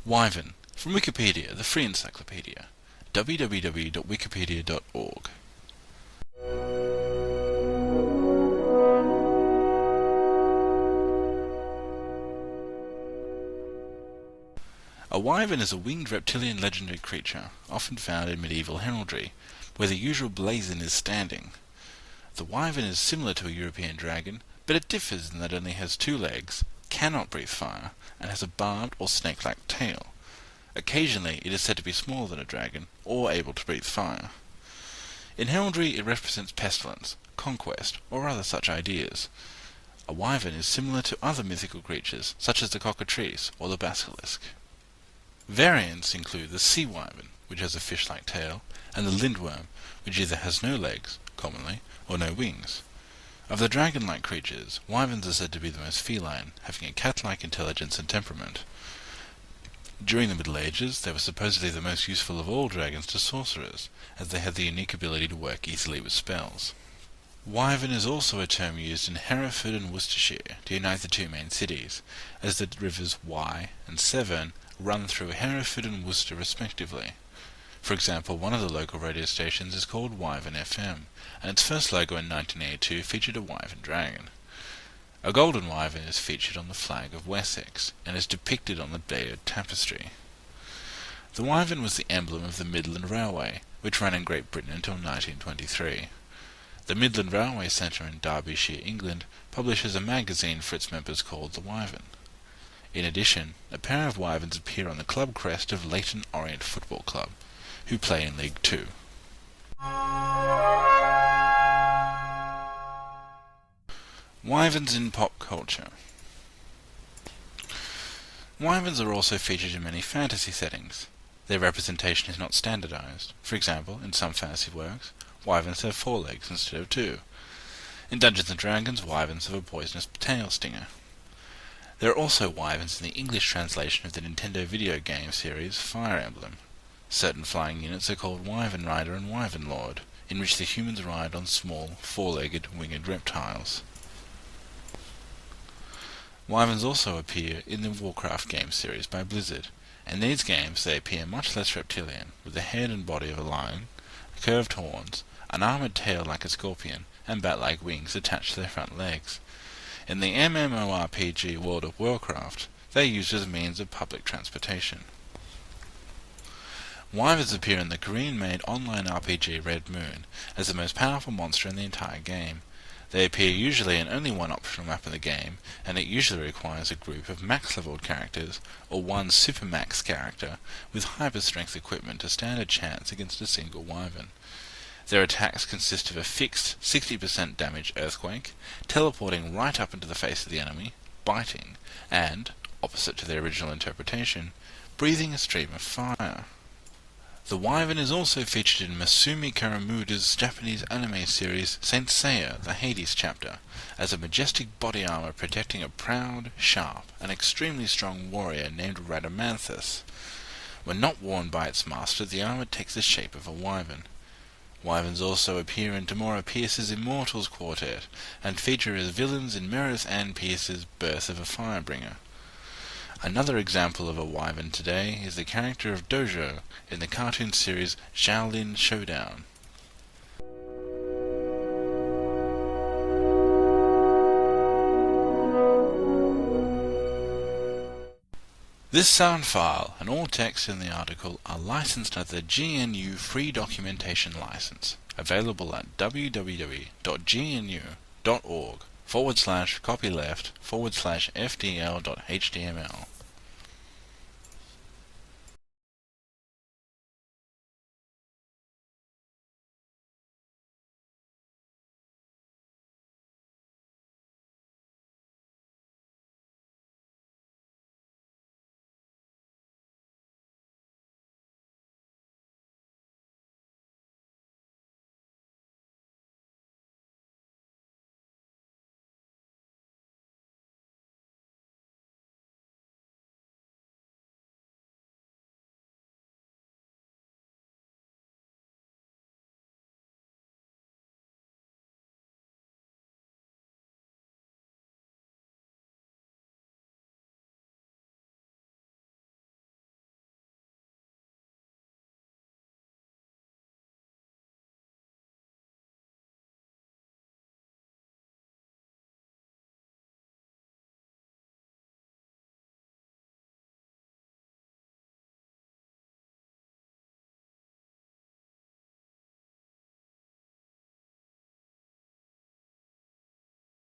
Wyvern, from Wikipedia, the free encyclopedia. www.wikipedia.org. A wyvern is a winged reptilian legendary creature, often found in medieval heraldry, where the usual blazon is standing. The wyvern is similar to a European dragon, but it differs in that it only has 2 legs, cannot breathe fire, and has a barbed or snake-like tail. Occasionally it is said to be smaller than a dragon, or able to breathe fire. In heraldry it represents pestilence, conquest, or other such ideas. A wyvern is similar to other mythical creatures, such as the cockatrice or the basilisk. Variants include the sea wyvern, which has a fish-like tail, and the lindworm, which either has no legs, commonly, or no wings. Of the dragon-like creatures, wyverns are said to be the most feline, having a cat-like intelligence and temperament. During the Middle Ages, they were supposedly the most useful of all dragons to sorcerers, as they had the unique ability to work easily with spells. Wyvern is also a term used in Hereford and Worcestershire to unite the 2 main cities, as the rivers Wye and Severn run through Hereford and Worcester respectively. For example, one of the local radio stations is called Wyvern FM, and its first logo in 1982 featured a wyvern dragon. A golden wyvern is featured on the flag of Wessex, and is depicted on the Bayard tapestry. The wyvern was the emblem of the Midland Railway, which ran in Great Britain until 1923. The Midland Railway Centre in Derbyshire, England, publishes a magazine for its members called the Wyvern. In addition, a pair of wyverns appear on the club crest of Leyton Orient Football Club, who play in League Two. Wyverns in pop culture. Wyverns are also featured in many fantasy settings. Their representation is not standardized. For example, in some fantasy works, wyverns have 4 legs instead of 2. In Dungeons & Dragons, wyverns have a poisonous tail stinger. There are also wyverns in the English translation of the Nintendo video game series Fire Emblem. Certain flying units are called Wyvern Rider and Wyvern Lord, in which the humans ride on small, 4-legged, winged reptiles. Wyverns also appear in the Warcraft game series by Blizzard. In these games they appear much less reptilian, with the head and body of a lion, curved horns, an armoured tail like a scorpion, and bat-like wings attached to their front legs. In the MMORPG World of Warcraft, they are used as a means of public transportation. Wyverns appear in the Korean-made online RPG Red Moon as the most powerful monster in the entire game. They appear usually in only one optional map in the game, and it usually requires a group of max-leveled characters, or one super-max character, with hyper-strength equipment to stand a chance against a single wyvern. Their attacks consist of a fixed 60% damage earthquake, teleporting right up into the face of the enemy, biting, and, opposite to their original interpretation, breathing a stream of fire. The wyvern is also featured in Masumi Karamuda's Japanese anime series Saint Seiya, the Hades chapter, as a majestic body armor protecting a proud, sharp, and extremely strong warrior named Rhadamanthus. When not worn by its master, the armor takes the shape of a wyvern. Wyverns also appear in Tamora Pierce's Immortals Quartet, and feature as villains in Meredith Ann Pierce's Birth of a Firebringer. Another example of a wyvern today is the character of Dojo in the cartoon series Shaolin Showdown. This sound file and all text in the article are licensed under the GNU Free Documentation License, available at www.gnu.org/copyleft/fdl.html.